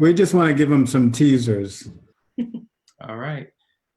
We just want to give them some teasers. All right.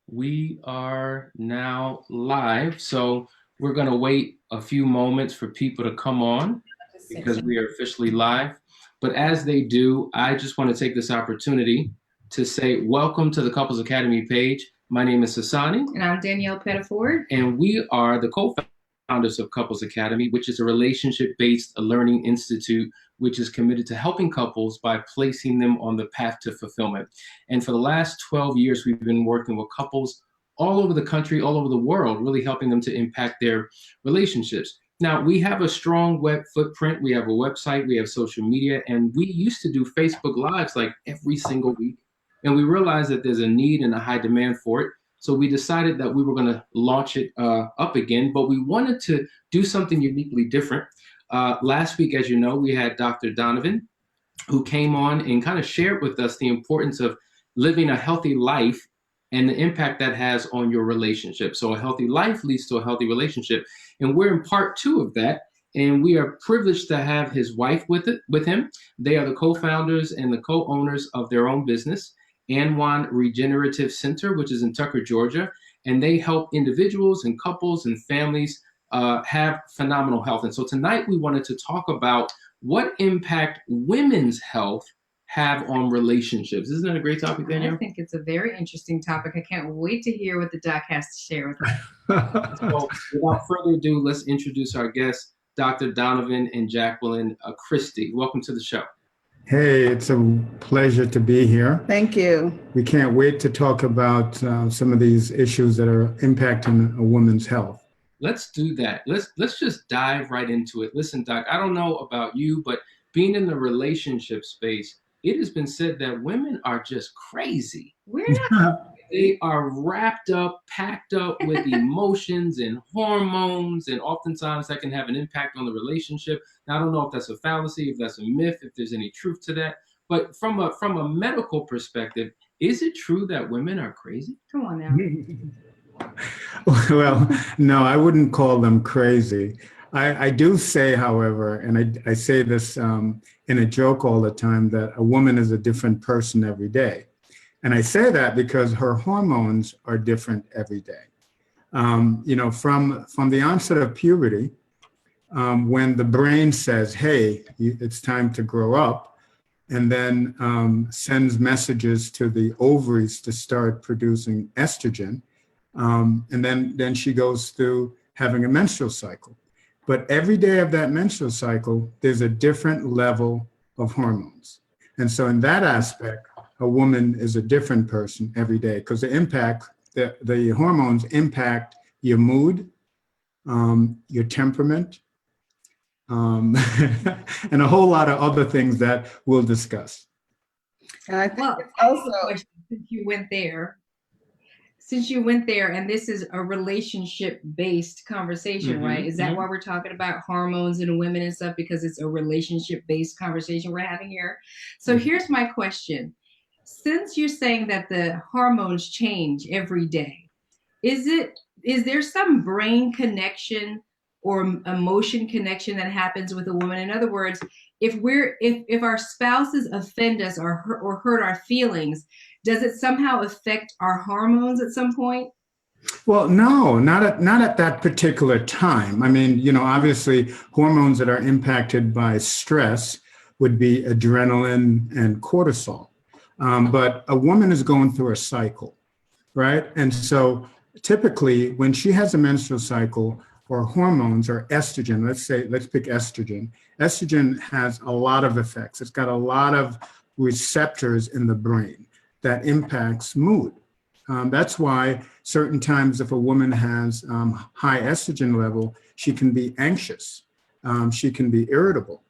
We are now live, so we're going to wait a few moments for people to come on because we are officially live. But as they do, I just want to take this opportunity to say welcome to the Couples Academy page. My name is Hasani. And I'm Danielle Pettiford. And we are the co-founders of Couples Academy, which is a relationship-based learning institute which is committed to helping couples by placing them on the path to fulfillment. And for the last 12 years, we've been working with couples all over the country, all over the world, really helping them to impact their relationships. Now, we have a strong web footprint. We have a website, we have social media, and we used to do Facebook Lives like every single week. And we realized that there's a need and a high demand for it. So we decided that we were going to launch it up again, but we wanted to do something uniquely different. Last week, as you know, we had Dr. Donovan, who came on and kind of shared with us the importance of living a healthy life and the impact that has on your relationship. So a healthy life leads to a healthy relationship. And we're in part 2 of that. And we are privileged to have his wife with him. They are the co-founders and the co-owners of their own business, Anwan Regenerative Center, which is in Tucker, Georgia. And they help individuals and couples and families have phenomenal health. And so tonight we wanted to talk about what impact women's health have on relationships. Isn't that a great topic, Danielle? I think it's a very interesting topic. I can't wait to hear what the doc has to share with us. So without further ado, let's introduce our guests, Dr. Donovan and Jacqueline Christie. Welcome to the show. Hey, it's a pleasure to be here. Thank you. We can't wait to talk about some of these issues that are impacting a woman's health. Let's do that. Let's just dive right into it. Listen, Doc, I don't know about you, but being in the relationship space, it has been said that women are just crazy. We're not. They are wrapped up, packed up with emotions and hormones, and oftentimes that can have an impact on the relationship. Now, I don't know if that's a fallacy, if that's a myth, if there's any truth to that. But from a medical perspective, is it true that women are crazy? Come on now. Well, no, I wouldn't call them crazy. I do say, however, and I say this in a joke all the time, that a woman is a different person every day. And I say that because her hormones are different every day. From the onset of puberty, when the brain says, hey, it's time to grow up, and then sends messages to the ovaries to start producing estrogen, and then she goes through having a menstrual cycle. But every day of that menstrual cycle, there's a different level of hormones. And so in that aspect, a woman is a different person every day because the hormones impact your mood, your temperament, and a whole lot of other things that we'll discuss. And I think also, since you went there, and this is a relationship-based conversation, right? Is that why we're talking about hormones in women and stuff? Because it's a relationship-based conversation we're having here. So here's my question. Since you're saying that the hormones change every day, is there some brain connection or emotion connection that happens with a woman? In other words, if our spouses offend us or hurt our feelings, does it somehow affect our hormones at some point? Well, no, not at that particular time. I mean, obviously hormones that are impacted by stress would be adrenaline and cortisol. But a woman is going through a cycle, right? And so typically when she has a menstrual cycle, or hormones or estrogen, let's pick estrogen. Estrogen has a lot of effects. It's got a lot of receptors in the brain that impacts mood. That's why certain times if a woman has high estrogen level, she can be anxious. She can be irritable.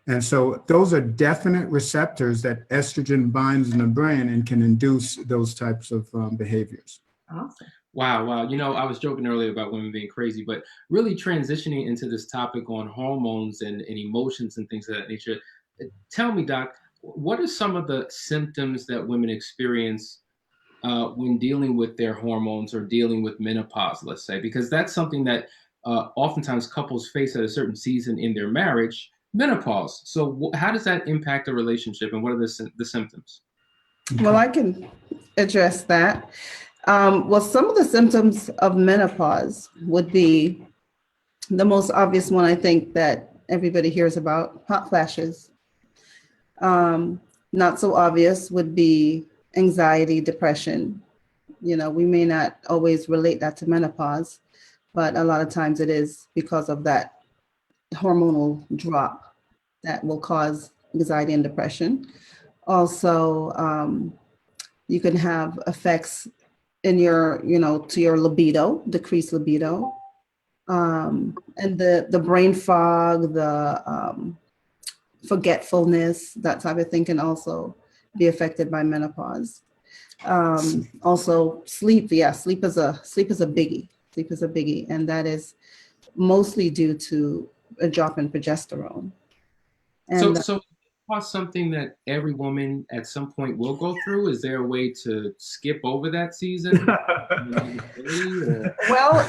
And so those are definite receptors that estrogen binds in the brain and can induce those types of behaviors. Awesome. Wow. I was joking earlier about women being crazy, but really transitioning into this topic on hormones and emotions and things of that nature. Tell me, Doc, what are some of the symptoms that women experience when dealing with their hormones or dealing with menopause, let's say? Because that's something that oftentimes couples face at a certain season in their marriage. menopause. So how does that impact a relationship, and what are the symptoms? Well, I can address that. Well, some of the symptoms of menopause would be the most obvious one, I think, that everybody hears about: hot flashes. Not so obvious would be anxiety, depression. We may not always relate that to menopause, but a lot of times it is because of that hormonal drop that will cause anxiety and depression. Also, you can have effects in your, to your libido, decreased libido, and the brain fog, the forgetfulness, that type of thing can also be affected by menopause. Also, sleep. Yeah, sleep is a biggie. Sleep is a biggie, and that is mostly due to a drop in progesterone. And So was something that every woman at some point will go through? Is there a way to skip over that season? well,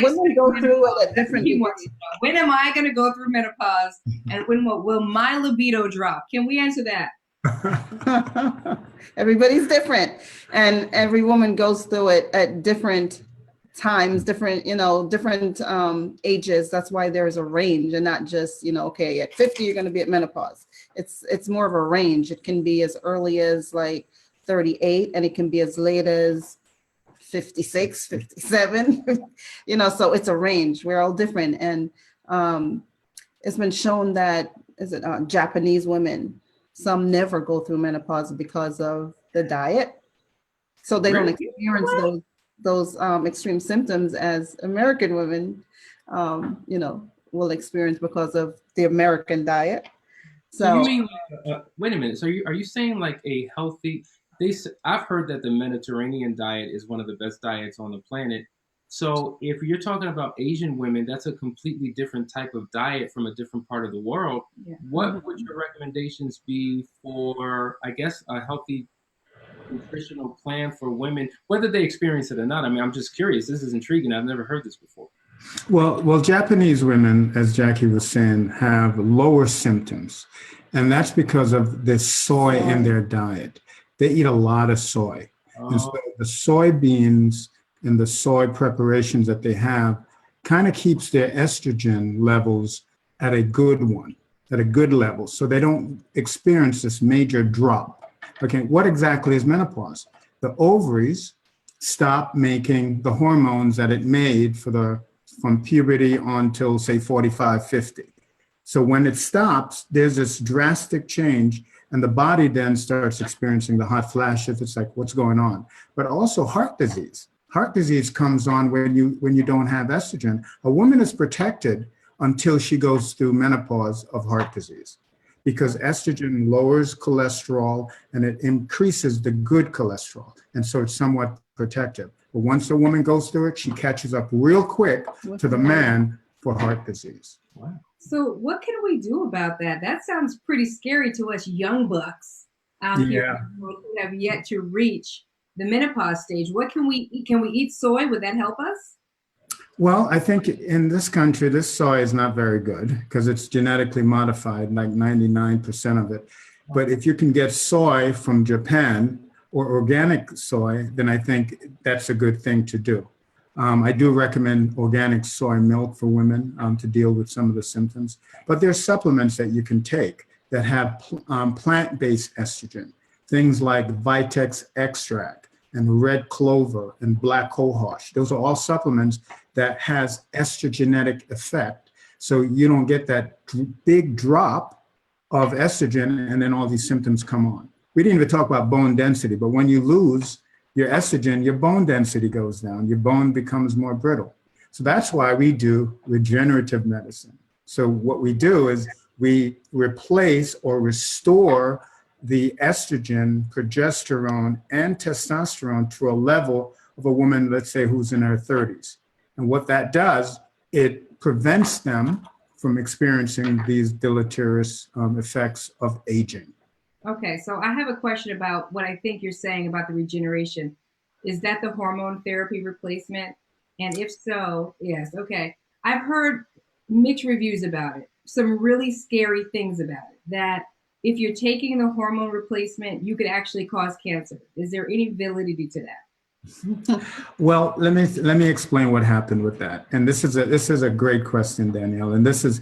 women go through it at different degrees. When am I going to go through menopause, and when will my libido drop? Can we answer that? Everybody's different, and every woman goes through it at different times, different ages. That's why there's a range, and not just okay, at 50 you're going to be at menopause. It's more of a range. It can be as early as like 38, and it can be as late as 56, 57. So it's a range. We're all different, and it's been shown that Japanese women, some never go through menopause because of the diet, so they don't experience those extreme symptoms as American women, will experience because of the American diet. So you mean, wait a minute. So are you saying like a healthy? I've heard that the Mediterranean diet is one of the best diets on the planet. So if you're talking about Asian women, that's a completely different type of diet from a different part of the world. Yeah. What would your recommendations be for, I guess, a healthy nutritional plan for women, whether they experience it or not? I mean, I'm just curious. This is intriguing. I've never heard this before. Well, Japanese women, as Jackie was saying, have lower symptoms, and that's because of the soy in their diet. They eat a lot of soy. And so the soybeans and the soy preparations that they have kind of keeps their estrogen levels at a good level. So they don't experience this major drop. Okay, what exactly is menopause? The ovaries stop making the hormones that it made from puberty on till say 45, 50. So when it stops, there's this drastic change, and the body then starts experiencing the hot flashes. It's like, what's going on? But also heart disease. Heart disease comes on when you don't have estrogen. A woman is protected until she goes through menopause of heart disease, because estrogen lowers cholesterol and it increases the good cholesterol. And so it's somewhat protective. But once a woman goes through it, she catches up real quick to the man for heart disease. Wow. So what can we do about that? That sounds pretty scary to us young bucks out here who have yet to reach the menopause stage. What can we eat? Can we eat soy? Would that help us? Well, I think in this country, this soy is not very good because it's genetically modified, like 99% of it. But if you can get soy from Japan or organic soy, then I think that's a good thing to do. I do recommend organic soy milk for women to deal with some of the symptoms. But there's supplements that you can take that have plant-based estrogen, things like Vitex extract and red clover and black cohosh. Those are all supplements that has estrogenic effect. So you don't get that big drop of estrogen and then all these symptoms come on. We didn't even talk about bone density, but when you lose your estrogen, your bone density goes down, your bone becomes more brittle. So that's why we do regenerative medicine. So what we do is we replace or restore the estrogen, progesterone, and testosterone to a level of a woman, let's say, who's in her 30s. And what that does, it prevents them from experiencing these deleterious effects of aging. Okay, so I have a question about what I think you're saying about the regeneration. Is that the hormone therapy replacement? And if so, yes, okay. I've heard mixed reviews about it. some really scary things about it, that if you're taking the hormone replacement, you could actually cause cancer. Is there any validity to that? Well, let me explain what happened with that. And this is a great question, Danielle. And this is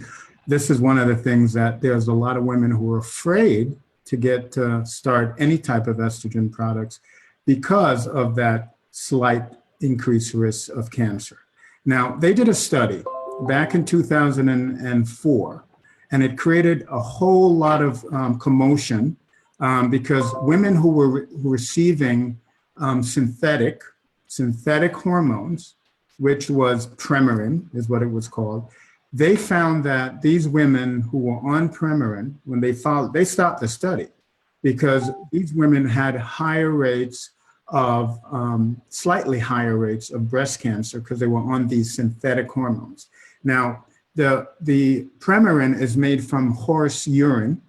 one of the things that there's a lot of women who are afraid to get to start any type of estrogen products because of that slight increased risk of cancer. Now, they did a study back in 2004, and it created a whole lot of commotion because women who were receiving synthetic hormones, which was Premarin, is what it was called. They found that these women who were on Premarin, when they stopped the study because these women had higher rates of, slightly higher rates of breast cancer because they were on these synthetic hormones. Now, the Premarin is made from horse urine.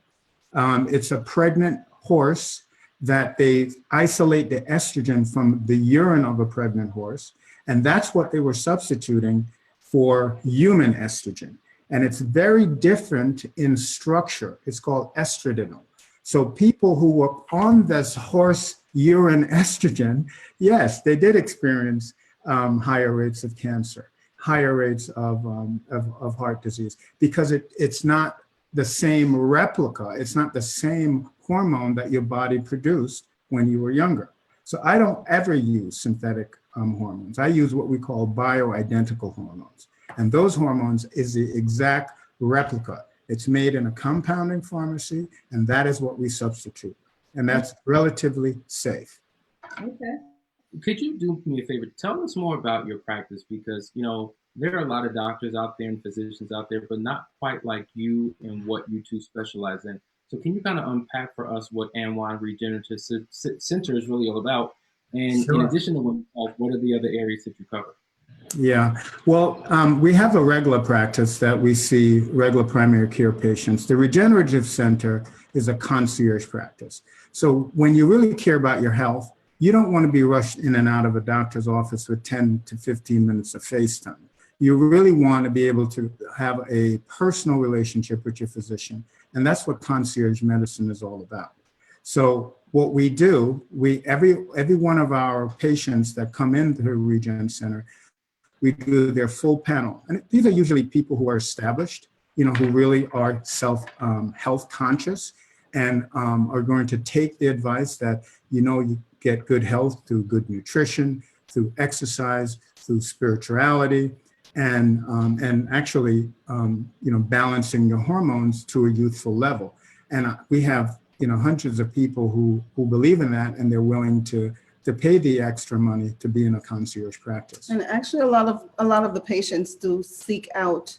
It's a pregnant horse that they isolate the estrogen from the urine of a pregnant horse. And that's what they were substituting for human estrogen. And it's very different in structure. It's called estradiol. So people who were on this horse urine estrogen, yes, they did experience higher rates of cancer, higher rates of heart disease, because it's not the same replica. It's not the same hormone that your body produced when you were younger. So I don't ever use synthetic hormones. I use what we call bioidentical hormones. And those hormones is the exact replica. It's made in a compounding pharmacy, and that is what we substitute. And that's relatively safe. Okay. Could you do me a favor? Tell us more about your practice, because, you know, there are a lot of doctors out there and physicians out there, but not quite like you and what you two specialize in. So can you kind of unpack for us what ANWI Regenerative Center is really all about? And Sure. in addition to women's health, what are the other areas that you cover? Yeah, well, we have a regular practice that we see regular primary care patients. The Regenerative Center is a concierge practice. So when you really care about your health, you don't want to be rushed in and out of a doctor's office with 10 to 15 minutes of FaceTime. You really want to be able to have a personal relationship with your physician. And that's what concierge medicine is all about. So what we do, every one of our patients that come into the Regen Center, we do their full panel. And these are usually people who are established, you know, who really are health conscious and are going to take the advice that, you know, you get good health through good nutrition, through exercise, through spirituality, and actually, you know, balancing your hormones to a youthful level. And we have, you know, hundreds of people who believe in that, and they're willing to pay the extra money to be in a concierge practice. And actually, a lot of the patients do seek out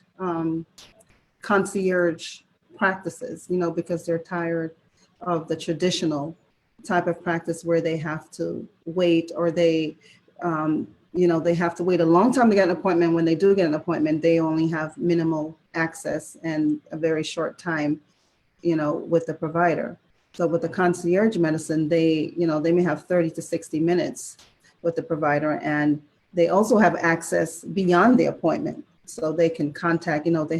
concierge practices, you know, because they're tired of the traditional type of practice where they have to wait, or they, you know, they have to wait a long time to get an appointment. When they do get an appointment, they only have minimal access and a very short time, you know, with the provider. So with the concierge medicine, they may have 30 to 60 minutes with the provider, and they also have access beyond the appointment. So they can contact, you know, they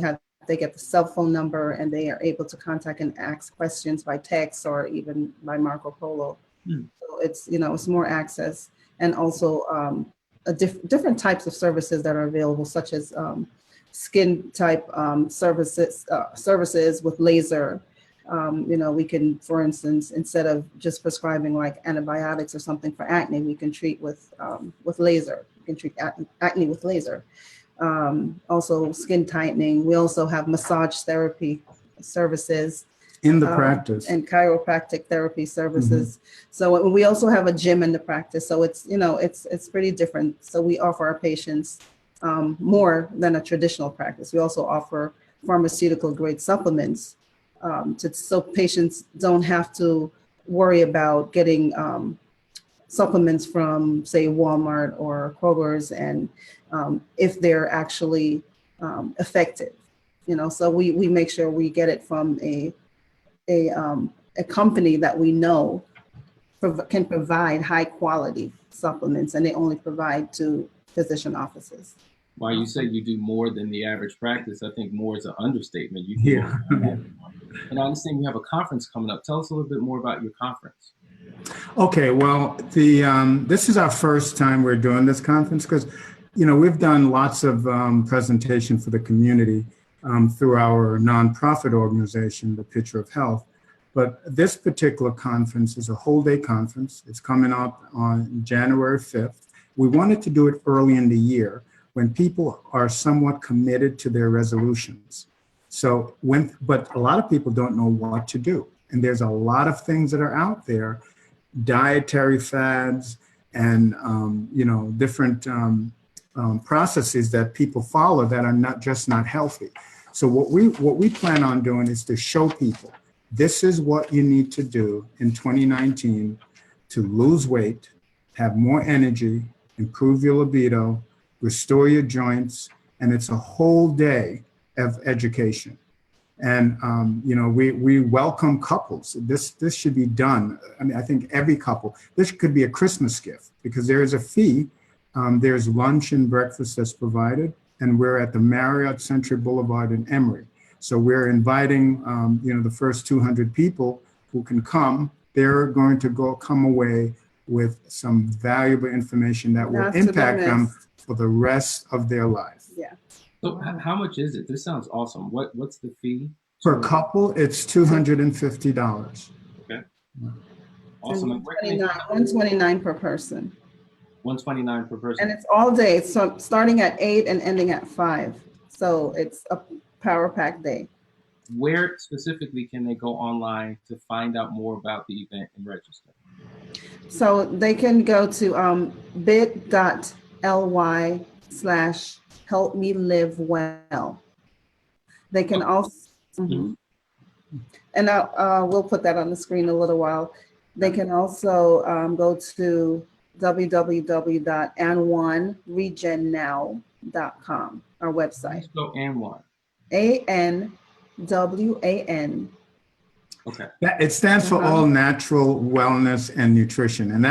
get the cell phone number, and they are able to contact and ask questions by text or even by Marco Polo. So it's, you know, it's more access, and also different types of services that are available, such as skin type services with laser. You know, we can, for instance, instead of just prescribing like antibiotics or something for acne, we can treat with laser. We can treat acne with laser. Also skin tightening. We also have massage therapy services In the practice. and chiropractic therapy services. So we also have a gym in the practice. So it's, you know, it's pretty different. So we offer our patients more than a traditional practice. We also offer pharmaceutical grade supplements so patients don't have to worry about getting supplements from, say, Walmart or Kroger's, and if they're actually effective, you know. So we make sure we get it from a company that we know can provide high quality supplements, and they only provide to physician offices. While you say you do more than the average practice, I think more is an understatement. You do Yeah. more. And I understand you have a conference coming up. Tell us a little bit more about your conference. Okay, well, this is our first time we're doing this conference because, we've done lots of presentation for the community through our nonprofit organization, the Picture of Health. But this particular conference is a whole day conference. It's coming up on January 5th. We wanted to do it early in the year when people are somewhat committed to their resolutions. But a lot of people don't know what to do. And there's a lot of things that are out there, dietary fads and, different processes that people follow that are not healthy. So what we plan on doing is to show people this is what you need to do in 2019 to lose weight, have more energy, improve your libido, restore your joints, and it's a whole day of education. And we welcome couples. This should be done. I mean, I think every couple. This could be a Christmas gift because there is a fee. There's lunch and breakfast that's provided, and we're at the Marriott Century Boulevard in Emory. So we're inviting the first 200 people who can come. They're going to come away with some valuable information that will impact them for the rest of their lives. Yeah. So how much is it? This sounds awesome. What's the fee? Per couple, it's $250. Okay. Awesome. And where can they- $129 per person. $129 per person. And it's all day. So starting at 8 and ending at 5. So it's a power pack day. Where specifically can they go online to find out more about the event and register? So they can go to bit.ly/helpmelivewell. They can also, and we'll put that on the screen in a little while. They can also go to www.anwanregennow.com, our website. So Anwan. ANWAN. Okay. It stands for All Natural Wellness and Nutrition. And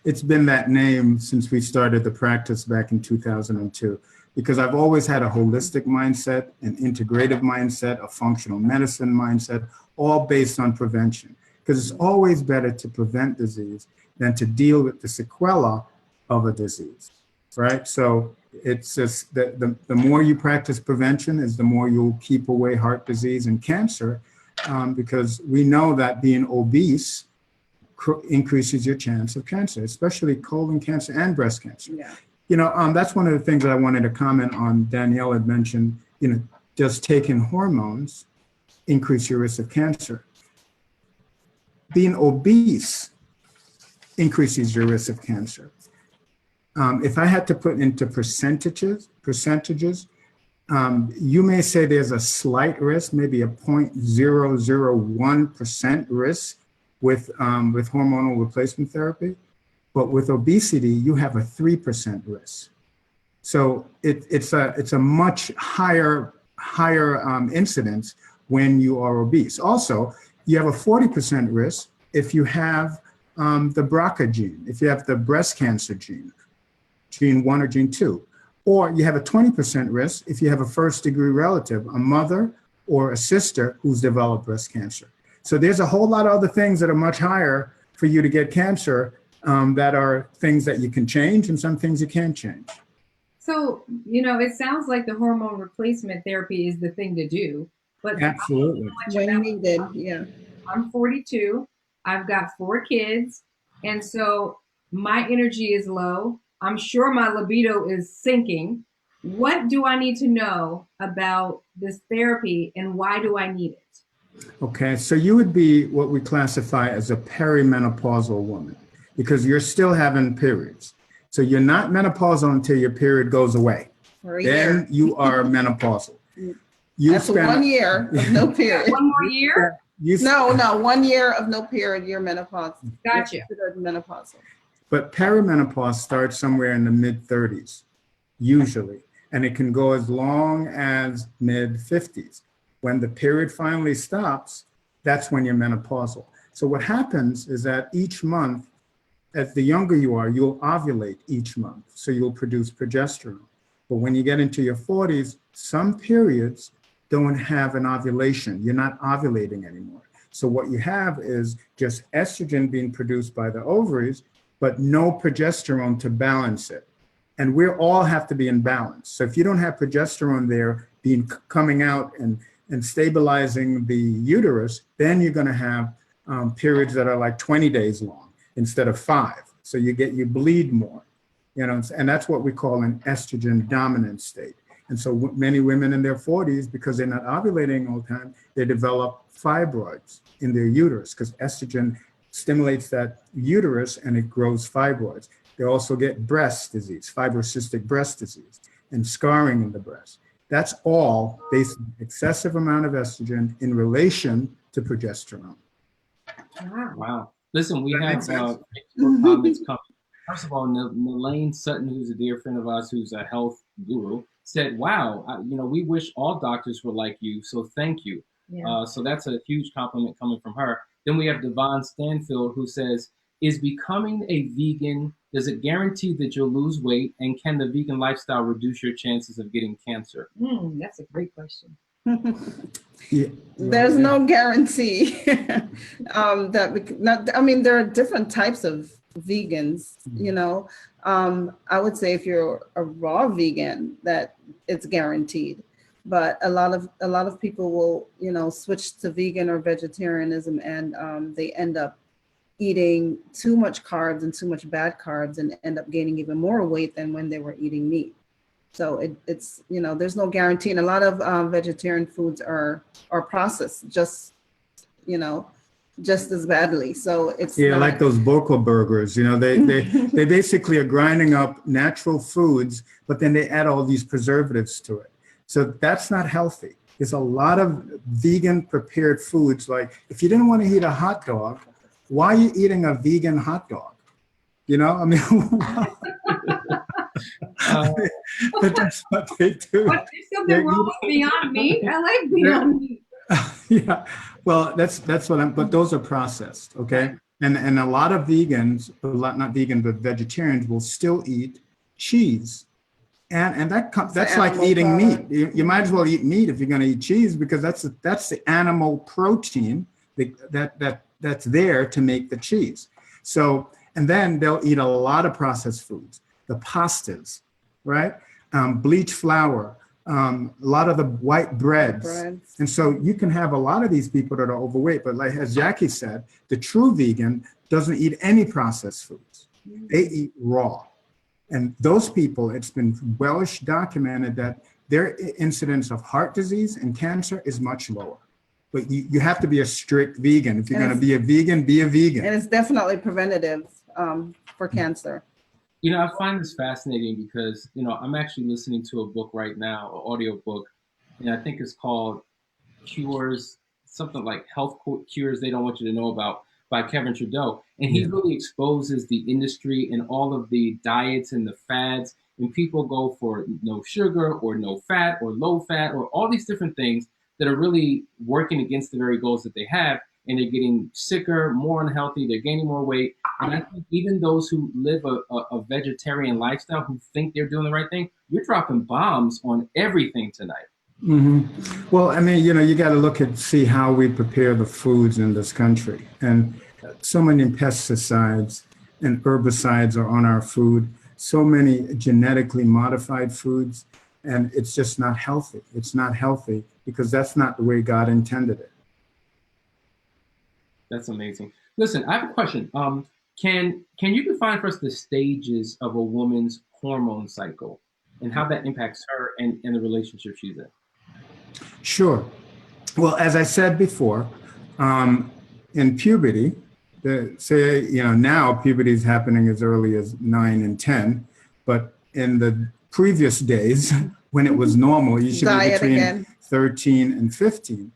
it's been that name since we started the practice back in 2002, because I've always had a holistic mindset, an integrative mindset, a functional medicine mindset, all based on prevention. Because it's always better to prevent disease than to deal with the sequela of a disease, right? So it's just the more you practice prevention is the more you'll keep away heart disease and cancer. Because we know that being obese increases your chance of cancer, especially colon cancer and breast cancer. Yeah. That's one of the things that I wanted to comment on. Danielle had mentioned, does taking hormones increase your risk of cancer? Being obese increases your risk of cancer. If I had to put into percentages, you may say there's a slight risk, maybe a 0.001% risk with hormonal replacement therapy, but with obesity, you have a 3% risk. So it's a much higher incidence when you are obese. Also, you have a 40% risk if you have the BRCA gene, if you have the breast cancer gene 1 or gene 2. Or you have a 20% risk if you have a first-degree relative, a mother or a sister who's developed breast cancer. So there's a whole lot of other things that are much higher for you to get cancer that are things that you can change and some things you can't change. So, it sounds like the hormone replacement therapy is the thing to do. But Absolutely. When needed, yeah. I'm 42. I've got 4 kids. And so my energy is low. I'm sure my libido is sinking. What do I need to know about this therapy and why do I need it? Okay, so you would be what we classify as a perimenopausal woman because you're still having periods. So you're not menopausal until your period goes away. Then you are menopausal. That's 1 year of no period. 1 more year? No, 1 year of no period, you're menopausal. Gotcha. You're considered menopausal. But perimenopause starts somewhere in the mid-30s, usually, and it can go as long as mid-50s. When the period finally stops, that's when you're menopausal. So what happens is that each month, as the younger you are, you'll ovulate each month, so you'll produce progesterone. But when you get into your 40s, some periods don't have an ovulation. You're not ovulating anymore. So what you have is just estrogen being produced by the ovaries, but no progesterone to balance it. And we all have to be in balance. So if you don't have progesterone there coming out and stabilizing the uterus, then you're going to have periods that are like 20 days long instead of 5. So you bleed more, and that's what we call an estrogen dominant state. And so many women in their 40s, because they're not ovulating all the time, they develop fibroids in their uterus because estrogen stimulates that uterus and it grows fibroids. They also get breast disease, fibrocystic breast disease, and scarring in the breast. That's all based on excessive amount of estrogen in relation to progesterone. Wow. Listen, we have comments coming. First of all, Nelaine Sutton, who's a dear friend of ours, who's a health guru, said, wow, we wish all doctors were like you, so thank you. Yeah. So that's a huge compliment coming from her. Then we have Devon Stanfield, who says, is becoming a vegan, does it guarantee that you'll lose weight? And can the vegan lifestyle reduce your chances of getting cancer? That's a great question. There's no guarantee there are different types of vegans, I would say if you're a raw vegan that it's guaranteed, but a lot of people will, switch to vegan or vegetarianism and they end up eating too much carbs and too much bad carbs and end up gaining even more weight than when they were eating meat. So it's there's no guarantee, and a lot of vegetarian foods are processed just as badly. So it's like those Boca burgers. They basically are grinding up natural foods, but then they add all these preservatives to it. So that's not healthy. There's a lot of vegan prepared foods. Like if you didn't want to eat a hot dog, why are you eating a vegan hot dog? But that's what they do. What, there's something wrong with Beyond Meat? I like Beyond Meat. Yeah, well, that's what but those are processed, okay? And a lot of vegans, not vegan, but vegetarians will still eat cheese. And that's like eating meat. You might as well eat meat if you're going to eat cheese, because that's the animal protein that's there to make the cheese. So, and then they'll eat a lot of processed foods, the pastas, right? Bleached flour, a lot of the white breads. And so you can have a lot of these people that are overweight, but like as Jackie said, the true vegan doesn't eat any processed foods. They eat raw. And those people, it's been well documented that their incidence of heart disease and cancer is much lower. But you have to be a strict vegan. If you're going to be a vegan, be a vegan. And it's definitely preventative for cancer. I find this fascinating because, I'm actually listening to a book right now, an audio book, and I think it's called Cures, something like Health Cures They Don't Want You to Know About, by Kevin Trudeau. And he really exposes the industry and all of the diets and the fads. And people go for no sugar or no fat or low fat or all these different things that are really working against the very goals that they have. And they're getting sicker, more unhealthy, they're gaining more weight. And I think even those who live a vegetarian lifestyle, who think they're doing the right thing, you're dropping bombs on everything tonight. Mm-hmm. Well, I mean, you got to see how we prepare the foods in this country. And so many pesticides and herbicides are on our food, so many genetically modified foods, and it's just not healthy. It's not healthy because that's not the way God intended it. That's amazing. Listen, I have a question. Can you define for us the stages of a woman's hormone cycle and how that impacts her and the relationship she's in? Sure. Well, as I said before, in puberty, now puberty is happening as early as 9 and 10, but in the previous days when it was normal, you should be between 13 and 15.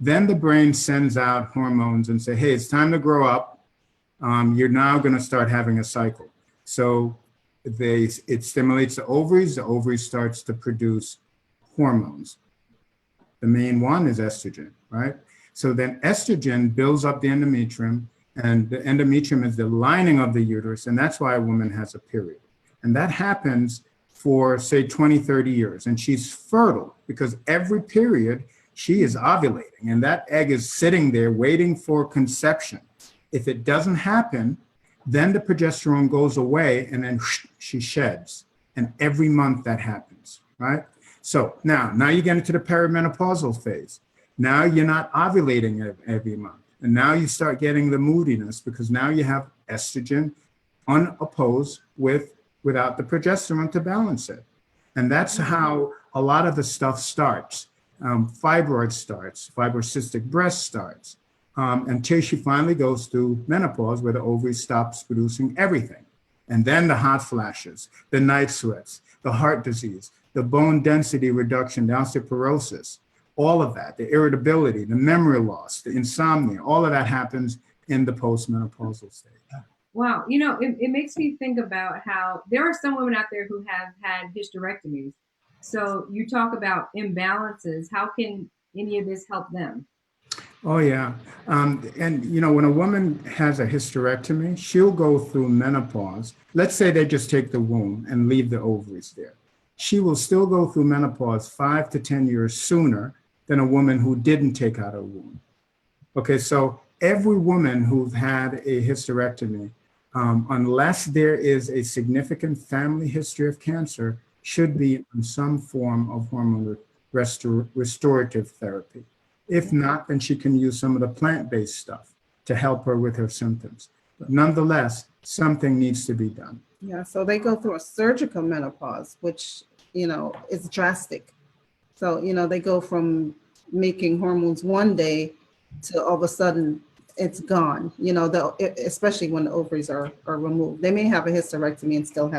Then the brain sends out hormones and say, hey, it's time to grow up. You're now going to start having a cycle. So it stimulates the ovaries starts to produce hormones. The main one is estrogen, right? So then estrogen builds up the endometrium, and the endometrium is the lining of the uterus, and that's why a woman has a period. And that happens for say 20, 30 years, and she's fertile because every period she is ovulating and that egg is sitting there waiting for conception. If it doesn't happen, then the progesterone goes away and then she sheds. And every month that happens, right? So now you get into the perimenopausal phase. Now you're not ovulating every month. And now you start getting the moodiness because now you have estrogen unopposed without the progesterone to balance it. And that's how a lot of the stuff starts. Fibroid starts, fibrocystic breast starts, until she finally goes through menopause where the ovary stops producing everything. And then the hot flashes, the night sweats, the heart disease, the bone density reduction, the osteoporosis, all of that, the irritability, the memory loss, the insomnia, all of that happens in the postmenopausal stage. Wow. You know, it makes me think about how there are some women out there who have had hysterectomies. So you talk about imbalances. How can any of this help them? Oh, yeah. And, you know, when a woman has a hysterectomy, she'll go through menopause. Let's say they just take the womb and leave the ovaries there. She will still go through menopause 5 to 10 years sooner than a woman who didn't take out her womb. Okay, so every woman who's had a hysterectomy, unless there is a significant family history of cancer, should be on some form of hormone restorative therapy. If not, then she can use some of the plant-based stuff to help her with her symptoms. But nonetheless, something needs to be done. Yeah, so they go through a surgical menopause, which, you know, is drastic. So, you know, they go from making hormones one day to all of a sudden it's gone, you know, especially when the ovaries are removed. They may have a hysterectomy and still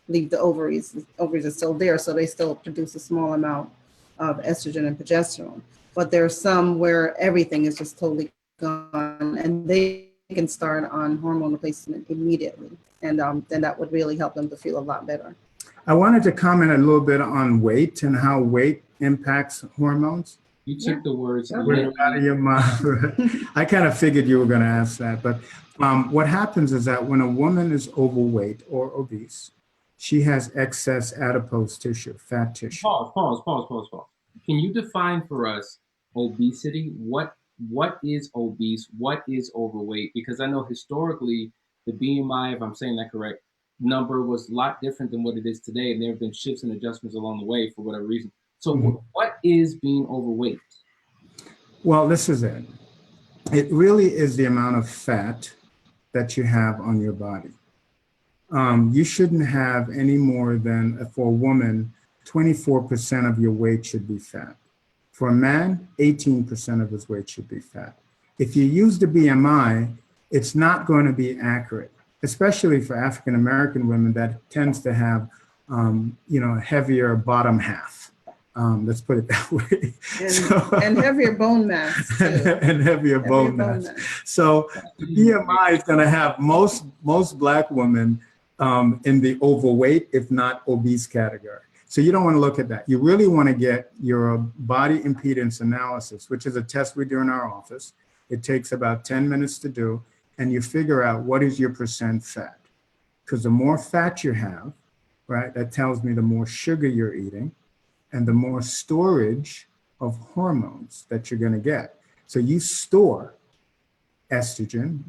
leave the ovaries. The ovaries are still there, so they still produce a small amount of estrogen and progesterone. But there are some where everything is just totally gone, and they can start on hormone replacement immediately. And then that would really help them to feel a lot better. I wanted to comment a little bit on weight and how weight impacts hormones. You took the words Out of your mouth. I kind of figured you were going to ask that. But what happens is that when a woman is overweight or obese, she has excess adipose tissue, fat tissue. Pause. Can you define for us obesity? What is obese? What is overweight? Because I know historically the BMI, if I'm saying that correct, number was a lot different than what it is today, and there have been shifts and adjustments along the way for whatever reason. So what is being overweight? Well, this is it. It really is the amount of fat that you have on your body. You shouldn't have any more than, for a woman, 24% of your weight should be fat. For a man, 18% of his weight should be fat. If you use the BMI, it's not going to be accurate, especially for African American women that tends to have, you know, a heavier bottom half. Let's put it that way. And heavier bone mass too. And heavier bone mass. So BMI is going to have most Black women in the overweight, if not obese category. So you don't want to look at that. You really want to get your body impedance analysis, which is a test we do in our office. It takes about 10 minutes to do, and you figure out what is your percent fat. Because the more fat you have, right, that tells me the more sugar you're eating and the more storage of hormones that you're going to get. So you store estrogen,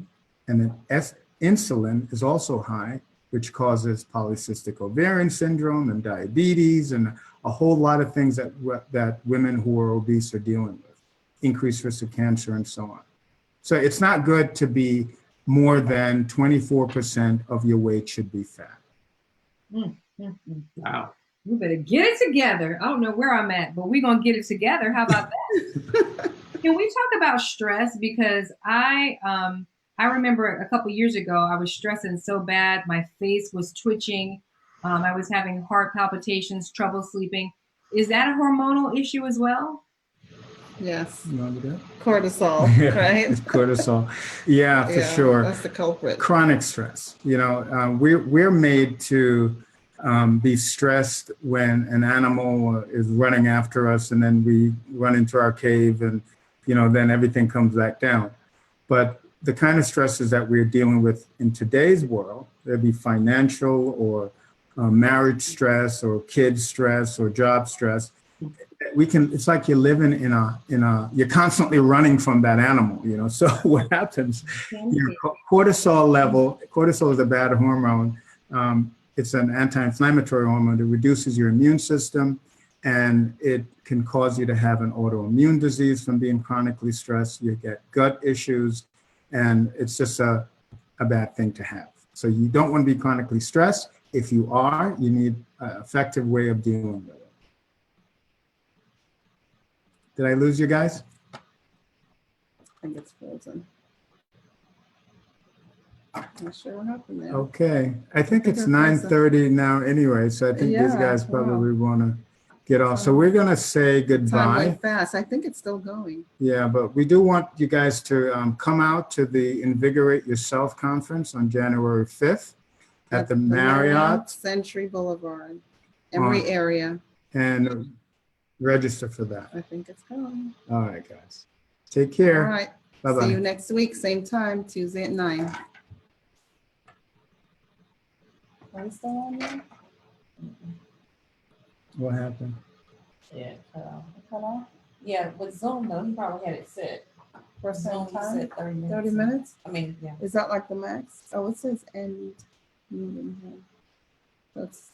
and then insulin is also high, which causes polycystic ovarian syndrome and diabetes and a whole lot of things that women who are obese are dealing with, increased risk of cancer and so on. So it's not good to be more than 24% of your weight should be fat. Wow. We better get it together. I don't know where I'm at, but we're going to get it together. How about that? Can we talk about stress? Because I remember a couple years ago, I was stressing so bad. My face was twitching. I was having heart palpitations, trouble sleeping. Is that a hormonal issue as well? Yes. You want to do that? Cortisol, right? It's cortisol. Yeah, for sure. That's the culprit. Chronic stress. You know, we're made to be stressed when an animal is running after us, and then we run into our cave, and you know, then everything comes back down. But the kind of stresses that we're dealing with in today's world, they'll be financial or marriage stress or kids stress or job stress, it's like you're living you're constantly running from that animal, you know. So what happens, your cortisol is a bad hormone. It's an anti-inflammatory hormone that reduces your immune system, and it can cause you to have an autoimmune disease from being chronically stressed. You get gut issues, and it's just a bad thing to have. So you don't want to be chronically stressed. If you are, you need an effective way of dealing with it. Did I lose you guys? I think it's frozen. Not sure what happened there. Okay, I think it's 9:30 now anyway, so I think these guys probably want to get off. So we're going to say Time goodbye. went fast. I think it's still going. Yeah, but we do want you guys to come out to the Invigorate Yourself conference on January 5th at the Marriott Century Boulevard, Emory area. and register for that. I think it's going. All right, guys. Take care. All right. Bye-bye. See you next week, same time, Tuesday at 9. Are we still on there? What happened? Yeah, cut off. Cut off? Yeah, with Zoom though, he probably had it set. For a Zoom, certain he time? said 30 minutes. 30 minutes? I mean, yeah. Is that like the max? Oh, it says end meeting here. That's